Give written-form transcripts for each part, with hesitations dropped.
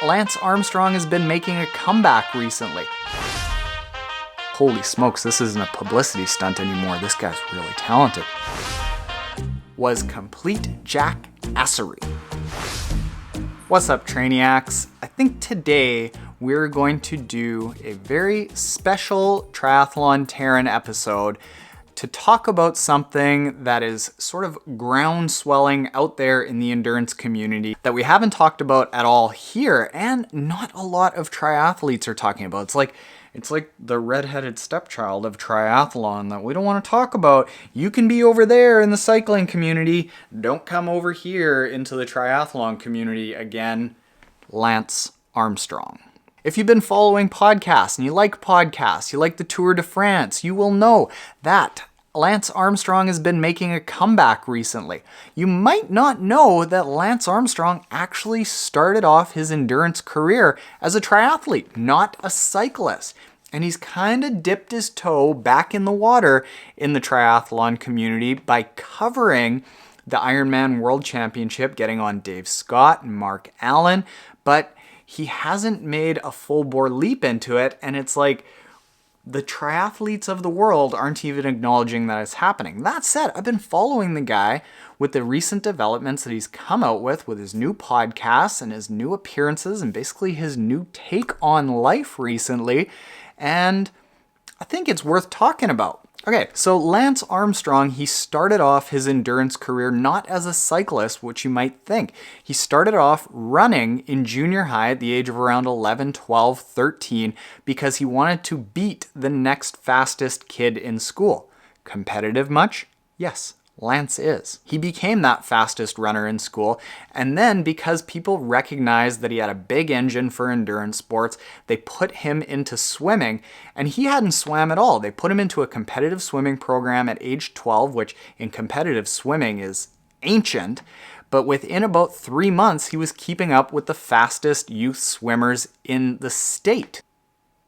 Lance Armstrong has been making a comeback recently. Holy smokes, this isn't a publicity stunt anymore. This guy's really talented. Was complete jackassery. What's up, Trainiacs? I think today we're going to do a very special Triathlon Taren episode to talk about something that is sort of ground swelling out there in the endurance community that we haven't talked about at all here, and not a lot of triathletes are talking about. It's like the redheaded stepchild of triathlon that we don't want to talk about. You can be over there in the cycling community. Don't come over here into the triathlon community again. Lance Armstrong. If you've been following podcasts and you like the Tour de France, you will know that Lance Armstrong has been making a comeback recently. You might not know that Lance Armstrong actually started off his endurance career as a triathlete, not a cyclist. And he's kind of dipped his toe back in the water in the triathlon community by covering the Ironman World Championship, getting on Dave Scott and Mark Allen, but he hasn't made a full-bore leap into it, and it's like the triathletes of the world aren't even acknowledging that it's happening. That said, I've been following the guy with the recent developments that he's come out with his new podcasts and his new appearances and basically his new take on life recently, and I think it's worth talking about. Okay, so Lance Armstrong, he started off his endurance career not as a cyclist, which you might think. He started off running in junior high at the age of around 11, 12, 13 because he wanted to beat the next fastest kid in school. Competitive much? Yes, Lance is. He became that fastest runner in school, and then because people recognized that he had a big engine for endurance sports, they put him into swimming, and he hadn't swam at all. They put him into a competitive swimming program at age 12, which in competitive swimming is ancient, but within about 3 months, he was keeping up with the fastest youth swimmers in the state.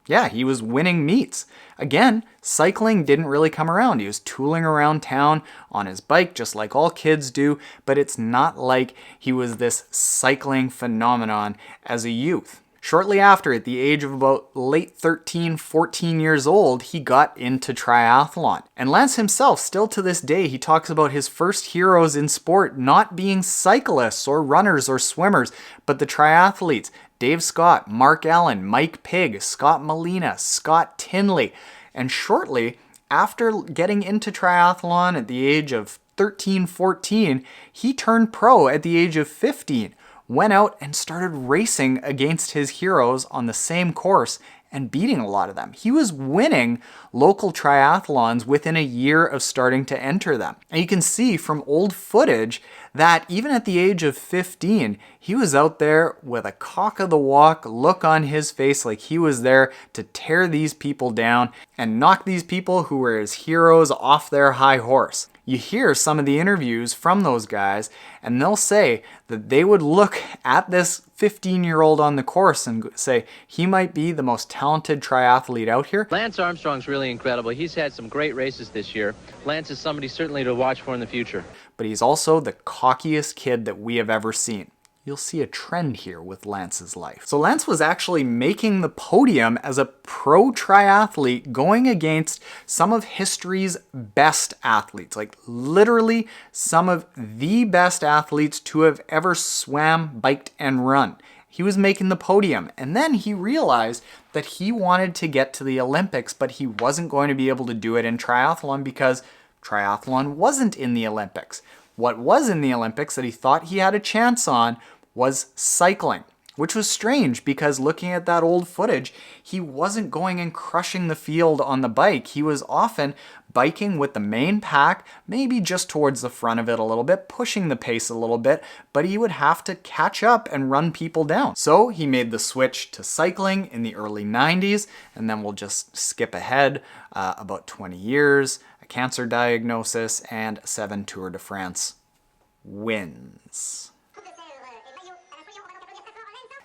Yeah, he was winning meets. Again, cycling didn't really come around. He was tooling around town on his bike just like all kids do, but it's not like he was this cycling phenomenon as a youth. Shortly after, at the age of about late 13, 14 years old, he got into triathlon. And Lance himself, still to this day, he talks about his first heroes in sport not being cyclists or runners or swimmers, but the triathletes. Dave Scott, Mark Allen, Mike Pigg, Scott Molina, Scott Tinley. And shortly after getting into triathlon at the age of 13, 14, he turned pro at the age of 15, went out and started racing against his heroes on the same course and beating a lot of them. He was winning local triathlons within a year of starting to enter them. And you can see from old footage that even at the age of 15, he was out there with a cock of the walk look on his face, like he was there to tear these people down and knock these people who were his heroes off their high horse. You hear some of the interviews from those guys, and they'll say that they would look at this 15-year-old on the course and say, he might be the most talented triathlete out here. Lance Armstrong's really incredible. He's had some great races this year. Lance is somebody certainly to watch for in the future. But he's also the cockiest kid that we have ever seen. You'll see a trend here with Lance's life. So Lance was actually making the podium as a pro triathlete going against some of history's best athletes, like literally some of the best athletes to have ever swam, biked, and run. He was making the podium, and then he realized that he wanted to get to the Olympics, but he wasn't going to be able to do it in triathlon because triathlon wasn't in the Olympics. What was in the Olympics that he thought he had a chance on was cycling, which was strange because looking at that old footage, he wasn't going and crushing the field on the bike. He was often biking with the main pack, maybe just towards the front of it a little bit, pushing the pace a little bit, but he would have to catch up and run people down. So he made the switch to cycling in the early 90s, and then we'll just skip ahead about 20 years, a cancer diagnosis, and 7 Tour de France wins.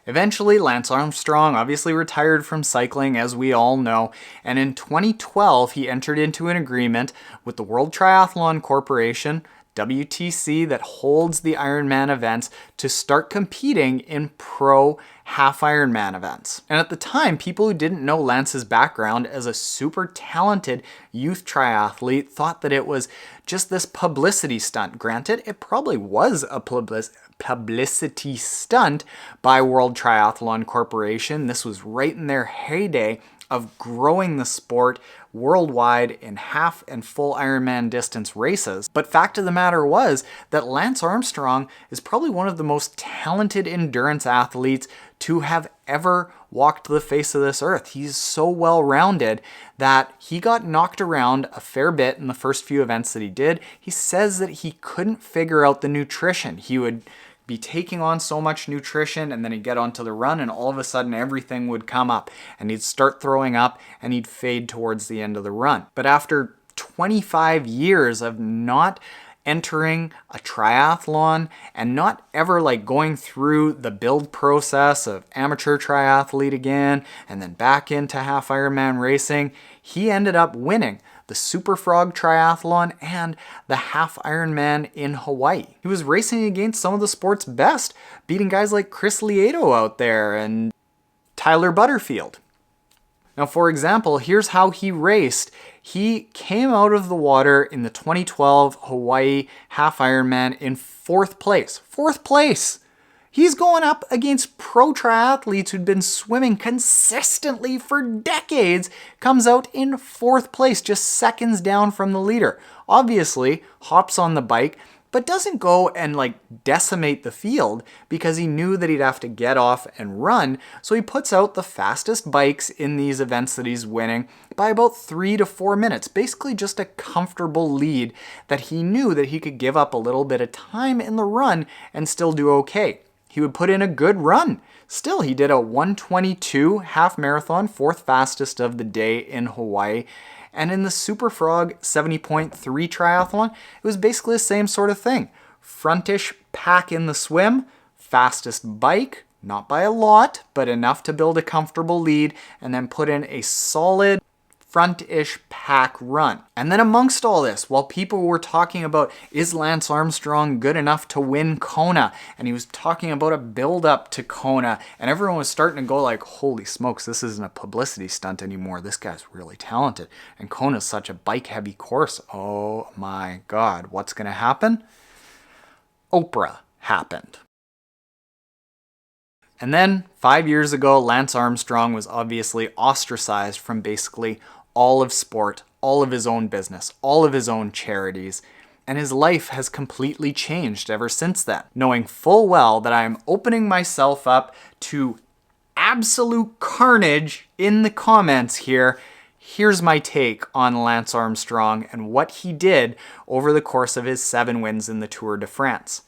Eventually, Lance Armstrong obviously retired from cycling, as we all know, and in 2012 he entered into an agreement with the World Triathlon Corporation WTC, that holds the Ironman events, to start competing in pro half Ironman events. And at the time, people who didn't know Lance's background as a super talented youth triathlete thought that it was just this publicity stunt. Granted, it probably was a publicity stunt by World Triathlon Corporation. This was right in their heyday of growing the sport worldwide in half and full Ironman distance races. But fact of the matter was that Lance Armstrong is probably one of the most talented endurance athletes to have ever walked the face of this earth. He's so well-rounded that he got knocked around a fair bit in the first few events that he did. He says that he couldn't figure out the nutrition. He would be taking on so much nutrition, and then he'd get onto the run, and all of a sudden everything would come up, and he'd start throwing up, and he'd fade towards the end of the run. But after 25 years of not entering a triathlon and not ever going through the build process of amateur triathlete again and then back into half Ironman racing, he ended up winning the Super Frog Triathlon and the half Ironman in Hawaii. He was racing against some of the sport's best, beating guys like Chris Lieto out there and Tyler Butterfield. Now, for example, here's how he raced. He came out of the water in the 2012 Hawaii half Ironman in 4th place. 4th place! He's going up against pro triathletes who'd been swimming consistently for decades, comes out in 4th place, just seconds down from the leader. Obviously, hops on the bike, but doesn't go and decimate the field because he knew that he'd have to get off and run. So he puts out the fastest bikes in these events that he's winning by about 3 to 4 minutes. Basically just a comfortable lead that he knew that he could give up a little bit of time in the run and still do okay. He would put in a good run. Still, he did a 1:22 half marathon, 4th fastest of the day in Hawaii. And in the Super Frog 70.3 triathlon, it was basically the same sort of thing. Frontish pack in the swim, fastest bike, not by a lot, but enough to build a comfortable lead, and then put in a solid front-ish pack run. And then amongst all this, while people were talking about, is Lance Armstrong good enough to win Kona? And he was talking about a build-up to Kona, and everyone was starting to go holy smokes, this isn't a publicity stunt anymore. This guy's really talented. And Kona's such a bike-heavy course. Oh my God, what's gonna happen? Oprah happened. And then 5 years ago, Lance Armstrong was obviously ostracized from basically all of sport, all of his own business, all of his own charities, and his life has completely changed ever since then. Knowing full well that I am opening myself up to absolute carnage in the comments here, here's my take on Lance Armstrong and what he did over the course of his 7 wins in the Tour de France.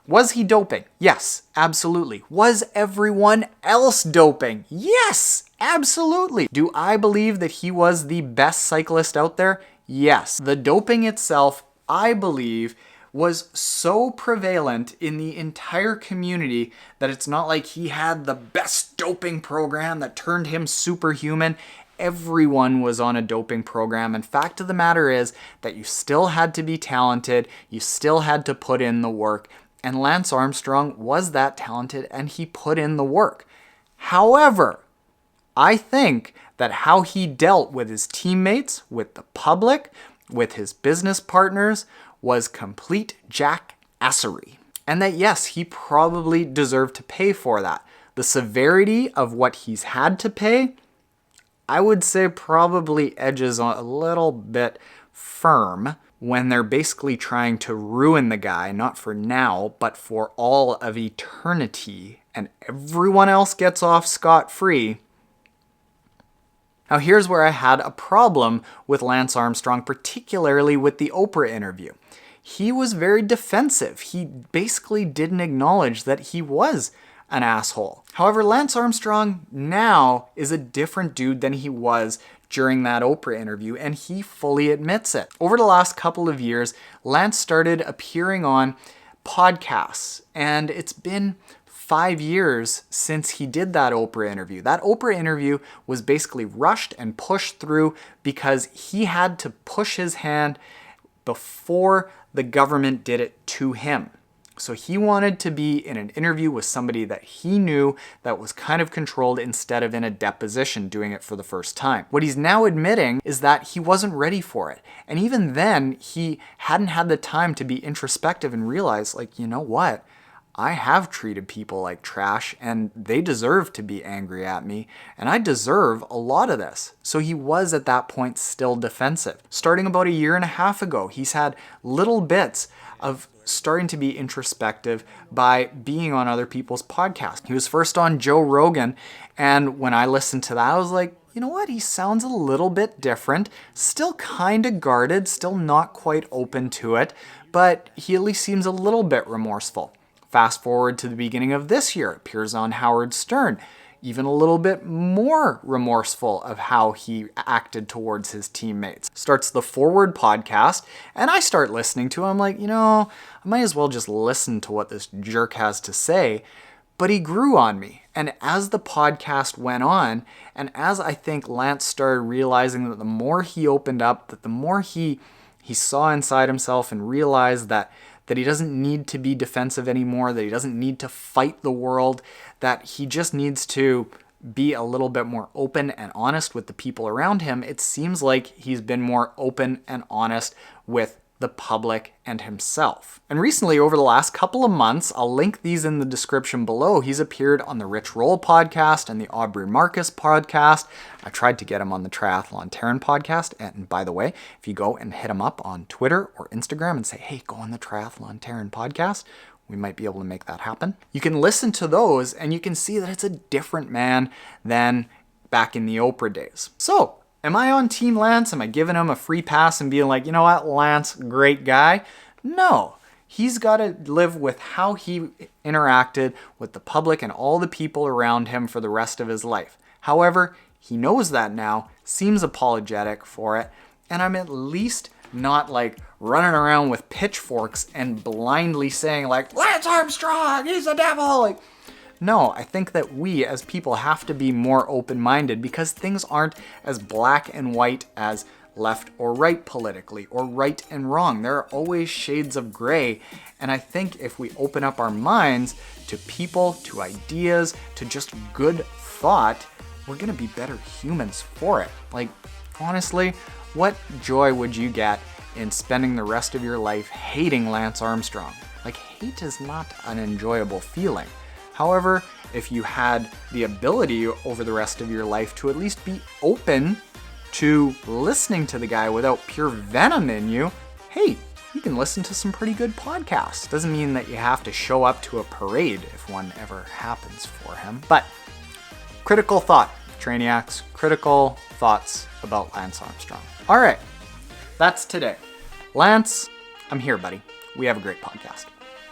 Was he doping? Yes, absolutely. Was everyone else doping? Yes, absolutely. Do I believe that he was the best cyclist out there? Yes. The doping itself, I believe, was so prevalent in the entire community that it's not like he had the best doping program that turned him superhuman. Everyone was on a doping program, and fact of the matter is that you still had to be talented, you still had to put in the work. And Lance Armstrong was that talented, and he put in the work. However, I think that how he dealt with his teammates, with the public, with his business partners, was complete jackassery. And that, yes, he probably deserved to pay for that. The severity of what he's had to pay, I would say probably edges on a little bit firm when they're basically trying to ruin the guy, not for now, but for all of eternity, and everyone else gets off scot-free. Now here's where I had a problem with Lance Armstrong, particularly with the Oprah interview. He was very defensive. He basically didn't acknowledge that he was an asshole. However, Lance Armstrong now is a different dude than he was during that Oprah interview, and he fully admits it. Over the last couple of years, Lance started appearing on podcasts, and it's been 5 years since he did that Oprah interview. That Oprah interview was basically rushed and pushed through because he had to push his hand before the government did it to him. So he wanted to be in an interview with somebody that he knew that was kind of controlled instead of in a deposition doing it for the first time. What he's now admitting is that he wasn't ready for it. And even then, he hadn't had the time to be introspective and realize, like, you know what? I have treated people like trash and they deserve to be angry at me and I deserve a lot of this. So he was at that point still defensive. Starting about 1.5 years ago, he's had little bits of starting to be introspective by being on other people's podcasts. He was first on Joe Rogan, and when I listened to that, I was like, you know what? He sounds a little bit different, still kind of guarded, still not quite open to it, but he at least seems a little bit remorseful. Fast forward to the beginning of this year, appears on Howard Stern, even a little bit more remorseful of how he acted towards his teammates. Starts the Forward podcast, and I start listening to him. I'm like, you know, I might as well just listen to what this jerk has to say. But he grew on me. And as the podcast went on, and as I think Lance started realizing that the more he opened up, that the more he saw inside himself and realized that he doesn't need to be defensive anymore, that he doesn't need to fight the world, that he just needs to be a little bit more open and honest with the people around him. It seems like he's been more open and honest with the public and himself. And recently, over the last couple of months, I'll link these in the description below, he's appeared on the Rich Roll podcast and the Aubrey Marcus podcast. I tried to get him on the Triathlon Taren podcast. And by the way, if you go and hit him up on Twitter or Instagram and say, hey, go on the Triathlon Taren podcast, we might be able to make that happen. You can listen to those and you can see that it's a different man than back in the Oprah days. So, am I on Team Lance? Am I giving him a free pass and being like, you know what, Lance, great guy? No. He's got to live with how he interacted with the public and all the people around him for the rest of his life. However, he knows that now, seems apologetic for it, and I'm at least not like running around with pitchforks and blindly saying like, Lance Armstrong, he's the devil! Like, no, I think that we as people have to be more open-minded because things aren't as black and white as left or right politically, or right and wrong. There are always shades of gray, and I think if we open up our minds to people, to ideas, to just good thought, we're gonna be better humans for it. Like, honestly, what joy would you get in spending the rest of your life hating Lance Armstrong? Like, hate is not an enjoyable feeling. However, if you had the ability over the rest of your life to at least be open to listening to the guy without pure venom in you, hey, you can listen to some pretty good podcasts. Doesn't mean that you have to show up to a parade if one ever happens for him. But critical thought, Trainiacs, critical thoughts about Lance Armstrong. All right, that's today. Lance, I'm here, buddy. We have a great podcast.